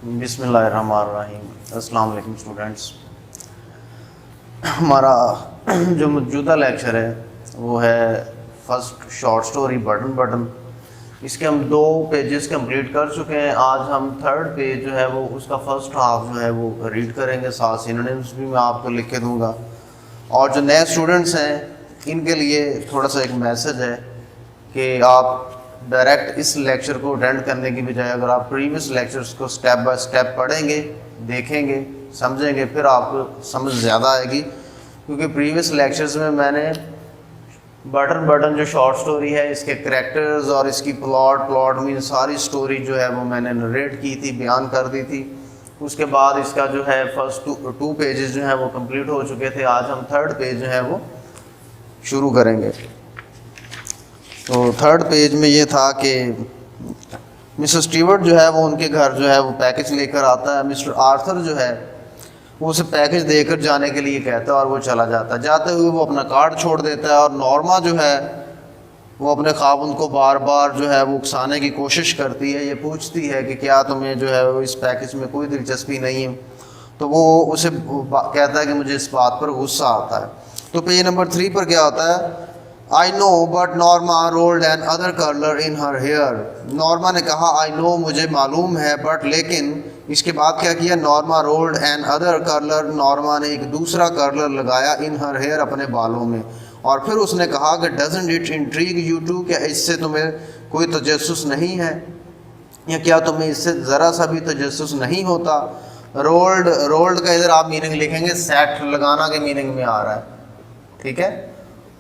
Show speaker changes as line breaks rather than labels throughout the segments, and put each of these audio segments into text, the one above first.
बिस्मिल्लाहिर्रहमानिर्रहीम। अस्सलाम वालेकुम स्टूडेंट्स। हमारा जो मौजूदा लेक्चर है वो है फर्स्ट शॉर्ट स्टोरी बटन। इसके हम 2 पेजेस कंप्लीट कर चुके हैं। आज हम थर्ड पेज जो है वो उसका फर्स्ट हाफ जो है वो रीड करेंगे, साथ सिनोनिम्स भी मैं आपको लिख के दूंगा। और जो नए स्टूडेंट्स हैं इनके लिए थोड़ा सा एक मैसेज है कि आप डायरेक्ट इस लेक्चर को अटेंड करने की बजाय अगर आप प्रीवियस लेक्चर्स को स्टेप बाय स्टेप पढ़ेंगे, देखेंगे, समझेंगे, फिर आपको समझ ज़्यादा आएगी। क्योंकि प्रीवियस लेक्चर्स में मैंने बटन जो शॉर्ट स्टोरी है, इसके करैक्टर्स और इसकी प्लॉट मीन सारी स्टोरी जो है वो मैंने नरेट की थी, बयान कर दी थी। उसके बाद इसका जो है फर्स्ट टू पेजेस जो हैं वो कंप्लीट हो चुके थे। आज हम थर्ड पेज जो है वो शुरू करेंगे। तो थर्ड पेज में ये था कि मिस्टर स्टीवर्ट जो है वो उनके घर जो है वो पैकेज लेकर आता है। मिस्टर आर्थर जो है वो उसे पैकेज देकर जाने के लिए कहता है और वो चला जाता है। जाते हुए वो अपना कार्ड छोड़ देता है और नॉर्मा जो है वो अपने खावंद को बार बार जो है वो उकसाने की कोशिश करती है। ये पूछती है कि क्या तुम्हें जो है वो इस पैकेज में कोई दिलचस्पी नहीं है। तो वो उसे कहता है कि मुझे इस बात पर गुस्सा आता है। तो पेज नंबर 3 पर क्या होता है, I know but Norma rolled an other curler in her hair. Norma ने कहा आई नो, मुझे मालूम है, बट लेकिन इसके बाद क्या किया, Norma rolled an other curler, Norma ने एक दूसरा कर्लर लगाया इन हर हेयर, अपने बालों में। और फिर उसने कहा कि doesn't it intrigue you too, क्या इससे तुम्हें कोई तजस्सुस नहीं है, या क्या तुम्हें इससे ज़रा सा भी तजस्सुस नहीं होता। रोल्ड का इधर आप मीनिंग लिखेंगे सेट लगाना के मीनिंग में आ रहा है, ठीक है।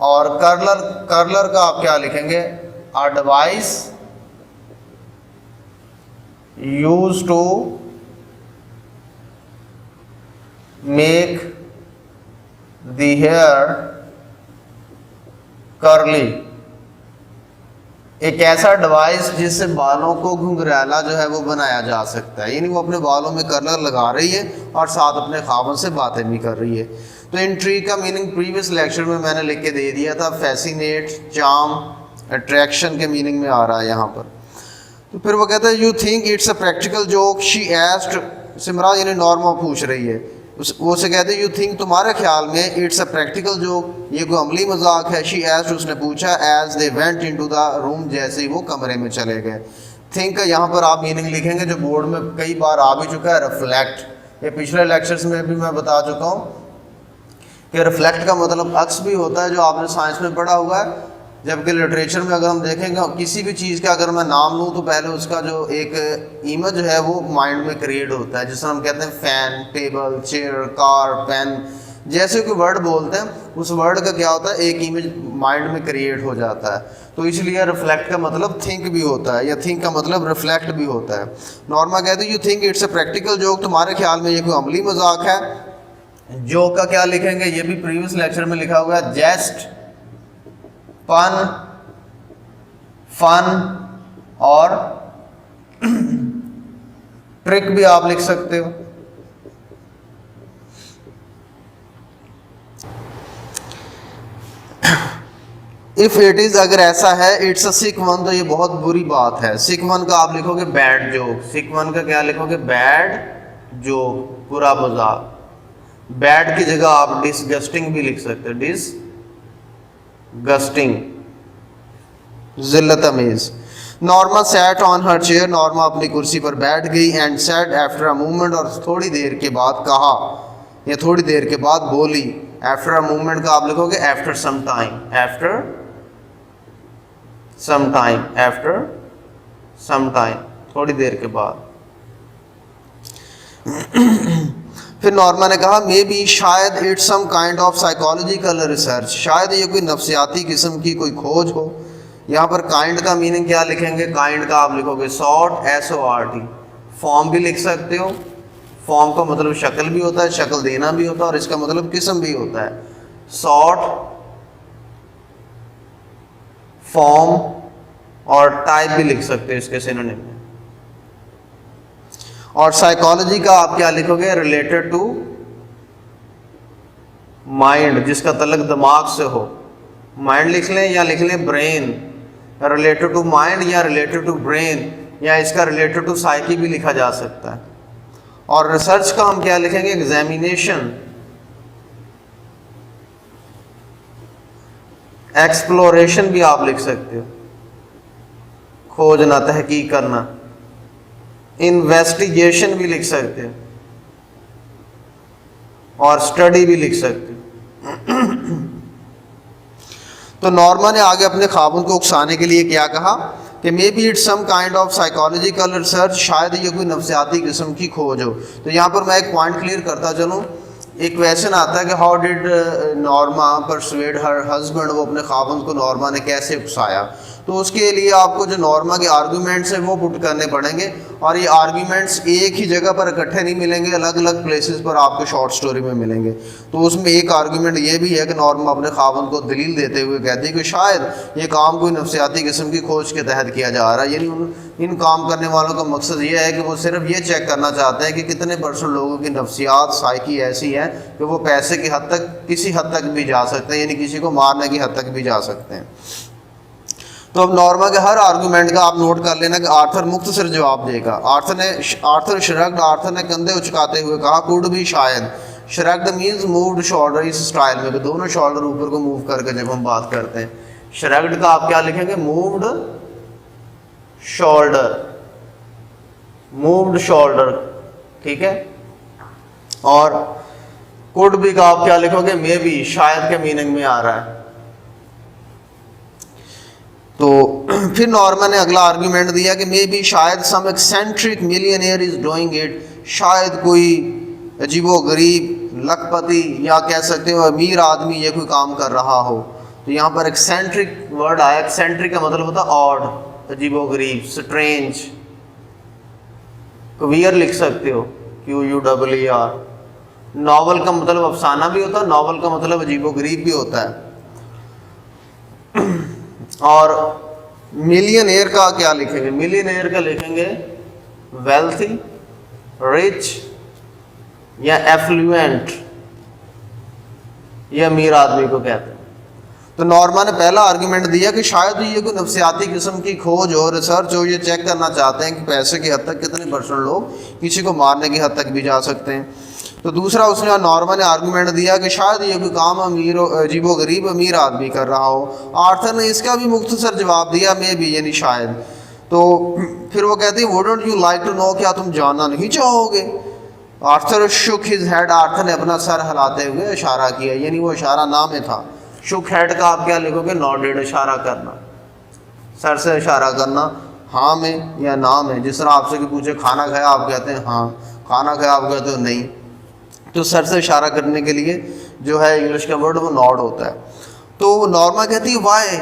और कर्लर का आप क्या लिखेंगे, a device use to make the hair curly. एक ऐसा डिवाइस जिससे बालों को घुंघराला जो है वो बनाया जा सकता है। यानी वो अपने बालों में कर्लर लगा रही है और साथ अपने ख्वाबों से बातें भी कर रही है। तो इंट्रीग का मीनिंग प्रीवियस लेक्चर में मैंने लिख के दे दिया था, फैसिनेट, चार्म, अट्रैक्शन के मीनिंग में आ रहा है यहाँ पर। तो फिर वो कहता है you think it's a practical joke, she asked, सिमरा यानी नॉर्मा पूछ रही है, वो उसे कहते हैं यू थिंक, तुम्हारे ख्याल में, इट्स अ प्रैक्टिकल जोक, ये कोई अमली मजाक है। शी एस्क्ड, उसने पूछा, as they went into the room, जैसे ही वो कमरे में चले गए। थिंक का यहाँ पर आप मीनिंग लिखेंगे जो बोर्ड में कई बार आ भी चुका है, रिफ्लेक्ट। ये पिछले लेक्चर्स में भी मैं बता चुका हूँ कि रिफ्लेक्ट का मतलब अक्स भी होता है, जो आपने साइंस में पढ़ा हुआ है। जबकि लिटरेचर में अगर हम देखेंगे किसी भी चीज़ का अगर मैं नाम लूँ तो पहले उसका जो एक इमेज है वो माइंड में क्रिएट होता है। जिसमें हम कहते हैं fan, table, chair, car, pen, जैसे कोई वर्ड बोलते हैं उस वर्ड का क्या होता है, एक इमेज माइंड में क्रिएट हो जाता है। तो इसलिए रिफ्लेक्ट का मतलब थिंक भी होता है, या थिंक का मतलब रिफ्लेक्ट भी होता है। नॉर्मा कहते हैं you think it's a practical joke, तुम्हारे ख्याल में ये कोई अमली मजाक है। जोक का क्या लिखेंगे, ये भी प्रीवियस लेक्चर में लिखा हुआ है, जेस्ट, फन और ट्रिक भी आप लिख सकते हो। इफ इट इज, अगर ऐसा है, इट्स अ सिक वन, तो ये बहुत बुरी बात है। सिक वन का आप लिखोगे बैड जोक। सिक वन का क्या लिखोगे, बैड जोक, बुरा मजाक। बैड की जगह आप डिसगस्टिंग भी लिख सकते हो, डिसगस्टिंग, जिल्लत अमेज। Norma sat on her chair, Norma अपनी कुर्सी पर बैठ गई। And said after a movement, और थोड़ी देर के बाद कहा, या थोड़ी देर के बाद बोली। आफ्टर अ मूवमेंट का आप लिखोगे after some time, after some time, after some time, थोड़ी देर के बाद। फिर नॉर्मा ने कहा मे बी, शायद, it's some kind of psychological research, शायद ये कोई नफ्सियाती किस्म की कोई खोज हो। यहाँ पर काइंड का मीनिंग क्या लिखेंगे, काइंड का आप लिखोगे सॉर्ट, SORT। फॉर्म भी लिख सकते हो, फॉर्म का मतलब शक्ल भी होता है, शक्ल देना भी होता है, और इसका मतलब किस्म भी होता है। सॉर्ट, फॉर्म और टाइप भी लिख सकते हो इसके सिनोनिम में। और साइकोलॉजी का आप क्या लिखोगे, रिलेटेड टू माइंड, जिसका तल्लुक दिमाग से हो। माइंड लिख लें या लिख लें ब्रेन, रिलेटेड टू माइंड या रिलेटेड टू ब्रेन, या इसका रिलेटेड टू साइकी भी लिखा जा सकता है। और रिसर्च का हम क्या लिखेंगे, एग्जामिनेशन, एक्सप्लोरेशन भी आप लिख सकते हो, खोजना, तहकीक करना। इन्वेस्टिगेशन भी लिख सकते हो और स्टडी भी लिख सकते हो। तो नॉर्मा ने आगे अपने ख्वाबों को उकसाने के लिए क्या कहा कि may be it's some kind of psychological research, शायद ये कोई नफ्सियाती किस्म की खोज हो। तो यहाँ पर मैं एक पॉइंट क्लियर करता चलूँ। एक क्वेश्चन आता है कि how did Norma persuade her husband, वो अपने ख्वाबों को नॉर्मा ने कैसे उकसाया। तो उसके लिए आपको जो नॉर्मा के आर्गूमेंट्स हैं वो पुट करने पड़ेंगे, और ये आर्गूमेंट्स एक ही जगह पर इकट्ठे नहीं मिलेंगे, अलग अलग प्लेसेस पर आपको शॉर्ट स्टोरी में मिलेंगे। तो उसमें एक आर्गूमेंट ये भी है कि नॉर्मा अपने ख्वाबों को दलील देते हुए कहती है कि शायद ये काम कोई नफ्सियाती किस्म की खोज के तहत किया जा रहा है। यानी इन काम करने वालों का मकसद ये है कि वो सिर्फ ये चेक करना चाहते हैं कि कितने % लोगों की नफ्सियात, साइकी ऐसी है कि वो पैसे की हद तक, किसी हद तक भी जा सकते हैं, यानी किसी को मारने की हद तक भी जा सकते हैं। तो अब नॉर्मा के हर आर्गूमेंट का आप नोट कर लेना कि आर्थर मुख्तसर जवाब देगा। आर्थर शरक्ड, आर्थर ने कंधे उचकाते हुए कहा, कुड भी, शायद। शरक्ड मीन्स मूव्ड शोल्डर, इस स्टाइल में दोनों शोल्डर ऊपर को मूव करके जब हम बात करते हैं। शरक्ड का आप क्या लिखेंगे, मूव्ड शोल्डर, मूव्ड शोल्डर, ठीक है। और कुड भी का आप क्या लिखोगे, मे बी, शायद के मीनिंग में आ रहा है। तो फिर नॉर्मा ने अगला आर्गुमेंट दिया कि मे बी, शायद some eccentric millionaire is doing it, शायद कोई अजीबो गरीब लखपति या कह सकते हो अमीर आदमी ये कोई काम कर रहा हो। तो यहाँ पर एक्सेंट्रिक वर्ड आया। एक्सेंट्रिक का मतलब होता है ऑड, अजीबो गरीब, स्ट्रेंज। क्वियर लिख सकते हो, QUEER। नॉवल का मतलब अफसाना भी होता है, नॉवल का मतलब अजीबो गरीब भी होता है। और मिलियनेयर का क्या लिखेंगे, मिलियनेयर का लिखेंगे वेल्थी, रिच या एफ्लुएंट, ये अमीर आदमी को कहते हैं। तो नॉर्मा ने पहला आर्गुमेंट दिया कि शायद ये कोई नफ्सियाती किस्म की खोज हो, रिसर्च हो, ये चेक करना चाहते हैं कि पैसे की हद तक कितने % लोग किसी को मारने की हद तक भी जा सकते हैं। तो दूसरा उसने नॉर्मा ने आर्गुमेंट दिया कि शायद ये कोई काम अजीबो गरीब अमीर आदमी कर रहा हो। आर्थर ने इसका भी मुख्तसर जवाब दिया, मे बी, यानी शायद। तो फिर वो कहती है, wouldn't you like to know, क्या तुम जानना नहीं चाहोगे। आर्थर शुक हिज हेड, आर्थर ने अपना सर हिलाते हुए इशारा किया, यानी वो इशारा ना में था। शुक हेड का आप क्या लिखोगे, नॉडेड, इशारा करना, सर से इशारा करना, हाँ में या ना में। जिस तरह आपसे कि पूछे खाना खाया, आप कहते हैं हाँ, खाना खाया आप कहते हो नहीं। तो सर से इशारा करने के लिए जो है इंग्लिश का वर्ड वो नॉड होता है। तो नॉर्मा कहती है वाई,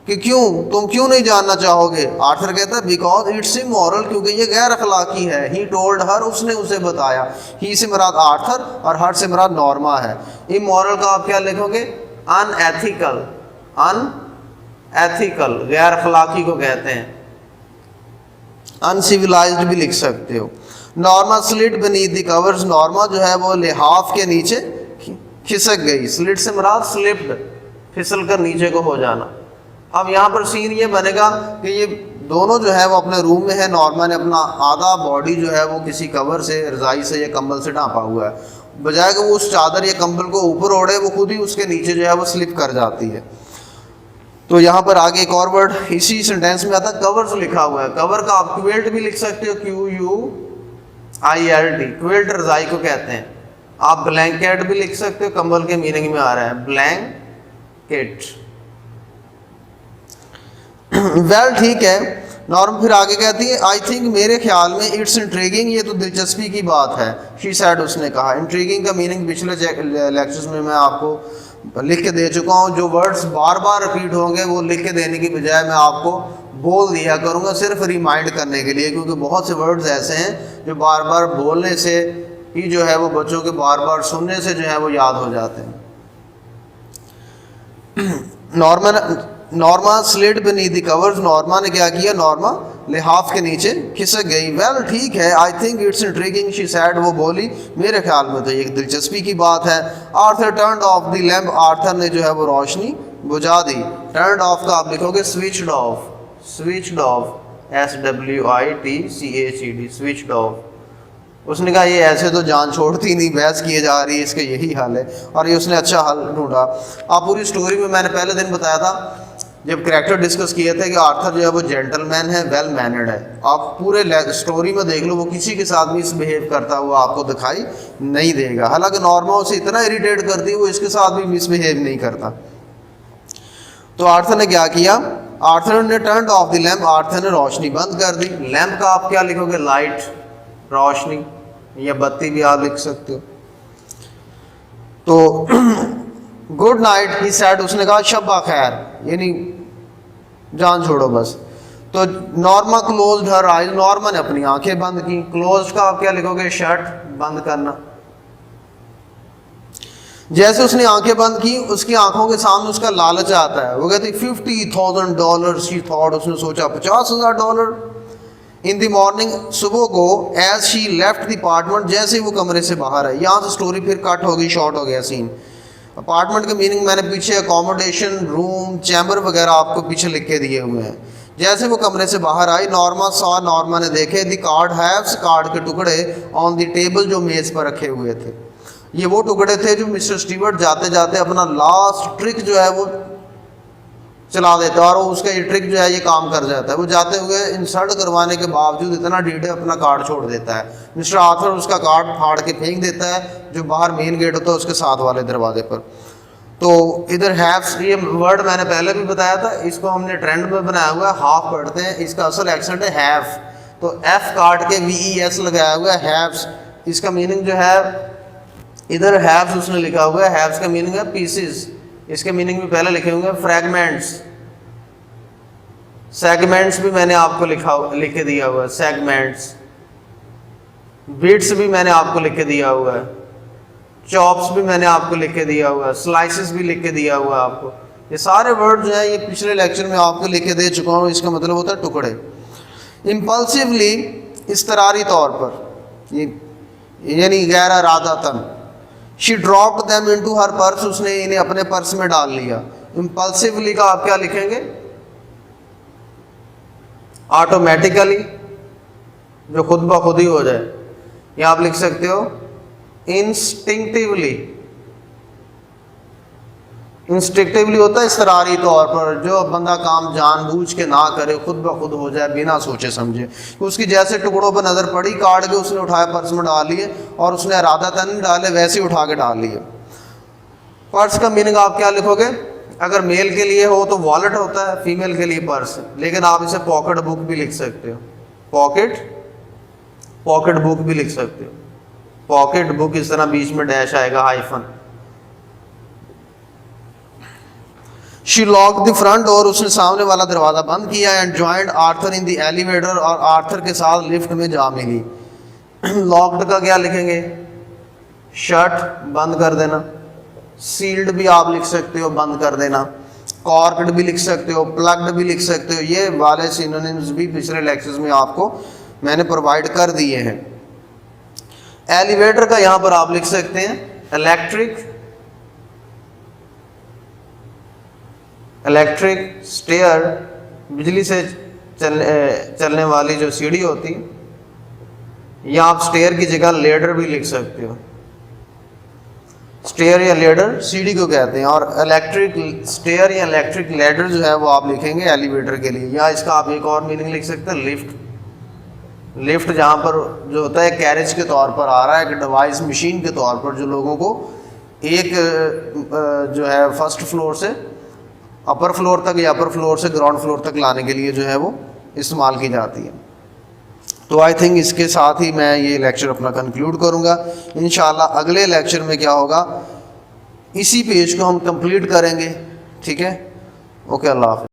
कि क्यों, तुम क्यों नहीं जानना चाहोगे। आर्थर कहता है बिकॉज इट्स इमोरल, क्योंकि ये गैर अखलाकी है। ही टोल्ड हर, उसने उसे बताया। ही से मुराद आर्थर और हर से मुराद नॉर्मा है। इमोरल का आप क्या लिखोगे, अनएथिकल, अनएथिकल, गैर अखलाकी को कहते हैं। अनसिविलाइज्ड भी लिख सकते हो। Norma slit beneath the covers, Norma जो है वो लिहाफ के नीचे खिसक गई। स्लिट से मुराद स्लिप्ड, फिसल कर नीचे को हो जाना। अब यहाँ पर सीन ये बनेगा कि ये दोनों जो है वो अपने रूम में है। नॉर्मा ने अपना आधा बॉडी जो है वो किसी कवर से, रजाई से या कंबल से ढांपा हुआ है। बजाय कि वो उस चादर या कंबल को ऊपर ओढ़े, वो खुद ही उसके नीचे जो है वो स्लिप कर जाती है। तो यहाँ पर आगे एक और वर्ड इसी सेंटेंस में आता है, कवर्स लिखा हुआ है। कवर का आप क्विल्ट भी लिख सकते हो, QUILT, क्विल्ट रजाई को कहते हैं। आप ब्लैंकेट भी लिख सकते हो, कंबल के मीनिंग में आ रहा है, ब्लैंकेट। वेल, ठीक है। नॉर्म फिर आगे कहती है, आई थिंक, मेरे ख्याल में, इट्स इंट्रीगिंग, ये तो दिलचस्पी की बात है। शी सैड, उसने कहा। इंट्रीगिंग का मीनिंग पिछले लेक्चर्स में मैं आपको लिख के दे चुका हूँ। जो वर्ड्स बार बार रिपीट होंगे वो लिख के देने की बजाय मैं आपको बोल दिया करूँगा, सिर्फ रिमाइंड करने के लिए, क्योंकि बहुत से वर्ड्स ऐसे हैं जो बार बार बोलने से ही जो है वो बच्चों के बार बार सुनने से जो है वो याद हो जाते हैं। Norma slid beneath the covers, Norma ने क्या किया, नॉर्मा लिहाफ के नीचे खिसक गई। वेल, ठीक है। I think it's intriguing, she said, वो बोली, मेरे ख्याल में तो एक दिलचस्पी की बात है। Arthur turned of the lamp, Arthur ने जो है वो रोशनी बुझा दी। टर्न्ड ऑफ का आप लिखोगे switched off, switched off, SWITCHED, switched off, उसने कहा ये ऐसे तो जान छोड़ती नहीं, बहस किए जा रही है, इसका यही हाल है। और ये उसने अच्छा हल ढूंढा। आप पूरी स्टोरी में मैंने पहले दिन बताया था जब करैक्टर डिस्कस किए थे कि आर्थर जो है वो जेंटलमैन है, वेल मैनर्ड है। आप पूरे स्टोरी में देख लो, वो किसी के साथ भी मिसबिहेव करता हुआ आपको दिखाई नहीं देगा। हालांकि नॉर्मा उसे इतना इरिटेट करती है, वो इसके साथ भी मिसबिहेव नहीं करता। तो आर्थर ने क्या किया, आर्थर ने turn off the lamp, Arthur ने रोशनी बंद कर दी। लैम्प का आप क्या लिखोगे, लाइट, रोशनी, या बत्ती भी आप लिख सकते हो। तो गुड नाइट ही सेड, उसने कहा शब्बा खैर, यानी जान छोड़ो बस। तो Norma closed her eyes, Norma ने अपनी आंखें बंद की। क्लोज्ड का आप क्या लिखोगे, शट, बंद करना। जैसे उसने आंखें बंद की, उसकी आंखों के सामने उसका लालच आता है। वो कहती $50,000 शी थॉट, उसने सोचा $50,000। इन द मॉर्निंग, सुबह को, as she left the apartment, जैसे ही वो कमरे से बाहर है। यहाँ से स्टोरी फिर कट हो गई, शॉर्ट हो गया सीन। अपार्टमेंट के मीनिंग मैंने पीछे अकोमोडेशन, रूम, चैम्बर वगैरह आपको पीछे लिख के दिए हुए हैं। जैसे वो कमरे से बाहर आई, नॉर्मा ने देखे द कार्ड हैव्स, कार्ड के टुकड़े ऑन द टेबल, जो मेज पर रखे हुए थे। ये वो टुकड़े थे जो मिस्टर स्टीवर्ट जाते जाते अपना लास्ट ट्रिक जो है वो चला देता है, और उसका ये ट्रिक जो है ये काम कर जाता है। वो जाते हुए इंसल्ट करवाने के बावजूद इतना डीडे अपना कार्ड छोड़ देता है। मिस्टर आर्थर उसका कार्ड फाड़ के फेंक देता है, जो बाहर मेन गेट होता है उसके साथ वाले दरवाजे पर। तो इधर हैव्स, ये वर्ड मैंने पहले भी बताया था, इसको हमने ट्रेंड में बनाया हुआ है, हाफ पढ़ते हैं, इसका असल एक्सेंट है हैव। तो एफ काट के VES लगाया हुआ है, हैव्स। इसका मीनिंग जो है, इधर हैव्स उसने लिखा हुआ है, हैव्स का मीनिंग है पीसेस। इसके मीनिंग भी पहले लिखे होंगे, फ्रैगमेंट्स, सेगमेंट्स भी मैंने आपको लिख के दिया हुआ है, सेगमेंट्स। बिट्स भी मैंने आपको लिख के दिया हुआ है, चॉप्स भी मैंने आपको लिख के दिया हुआ है, स्लाइसेस भी लिख के दिया हुआ है आपको। ये सारे वर्ड जो है ये पिछले लेक्चर में आपको लिख के दे चुका हूँ। इसका मतलब होता है टुकड़े। इम्पल्सिवली, इस्तरारी तौर पर, यानी गैर इरादतन। She dropped them into her purse, उसने इन्हें अपने पर्स में डाल लिया। इम्पल्सिवली का आप क्या लिखेंगे, ऑटोमेटिकली, जो खुद ब खुद ही हो जाए। या आप लिख सकते हो इंस्टिंक्टिवली। इंस्टिंक्टिवली होता है इसरारी तौर पर, जो बंदा काम जानबूझ के ना करे, खुद ब खुद हो जाए बिना सोचे समझे। उसकी जैसे टुकड़ों पर नजर पड़ी, काट के उसने उठाए पर्स में डाल लिए, और उसने इरादतन नहीं डाले, वैसे ही उठा के डाल लिए। पर्स का मीनिंग आप क्या लिखोगे, अगर मेल के लिए हो तो वॉलेट होता है, फीमेल के लिए पर्स। लेकिन आप इसे पॉकेट बुक भी लिख सकते हो, पॉकेट बुक भी लिख सकते हो। पॉकेट बुक, इस तरह बीच में डैश आएगा, hyphen. She lock the front door, उसने सामने वाला दरवाजा बंद किया। And joined Arthur in the elevator, और आर्थर के साथ लिफ्ट में जा मिली। लॉक्ड का क्या लिखेंगे, शट, बंद कर देना। सील्ड भी आप लिख सकते हो, बंद कर देना। कॉर्क्ड भी लिख सकते हो, प्लग्ड भी लिख सकते हो। ये वाले सिनोनिम्स भी पिछले लेक्चर्स में आपको मैंने प्रोवाइड कर दिए हैं। एलिवेटर का यहां पर आप लिख सकते हैं इलेक्ट्रिक स्टेयर, बिजली से चलने वाली जो सीढ़ी होती है, या आप स्टेयर की जगह लेडर भी लिख सकते हो। स्टेयर या लेडर सीढ़ी को कहते हैं, और इलेक्ट्रिक स्टेयर या इलेक्ट्रिक लेडर जो है वो आप लिखेंगे एलिवेटर के लिए। या इसका आप एक और मीनिंग लिख सकते हैं, लिफ्ट। लिफ्ट जहाँ पर जो होता है कैरेज के तौर पर आ रहा है, एक डिवाइस, मशीन के तौर पर, जो लोगों को एक जो है फर्स्ट फ्लोर से अपर फ्लोर तक या अपर फ्लोर से ग्राउंड फ्लोर तक लाने के लिए जो है वो इस्तेमाल की जाती है। तो आई थिंक इसके साथ ही मैं ये लेक्चर अपना कंक्लूड करूँगा। इंशाल्लाह अगले लेक्चर में क्या होगा, इसी पेज को हम कंप्लीट करेंगे। ठीक है, ओके, अल्लाह हाफ़िज़।